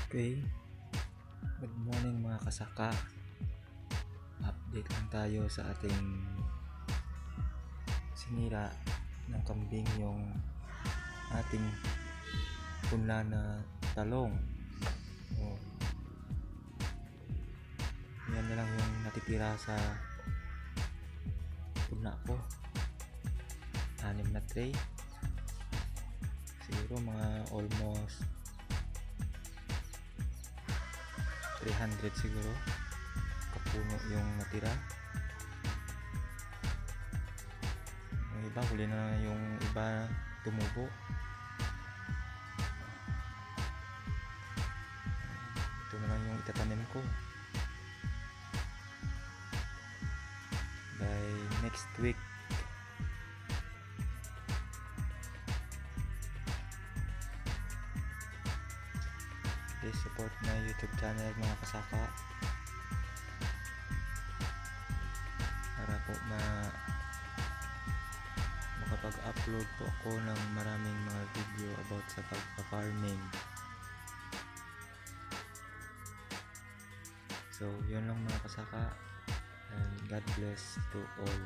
Okay, good morning mga kasaka. Update lang tayo sa ating sinira ng kambing, yung ating punla na talong. So, yan na lang yung natitira sa punla ko. 6 na tray. Siguro mga almost 300 siguro kapuno yung natira. Yung iba huli na, yung iba tumubo. Ito na lang yung itatanim ko by next week. Please support my YouTube channel mga kasaka para po makapag-upload po ako ng maraming mga video about sa pagpa-farming. So yun lang mga kasaka, and God bless to all.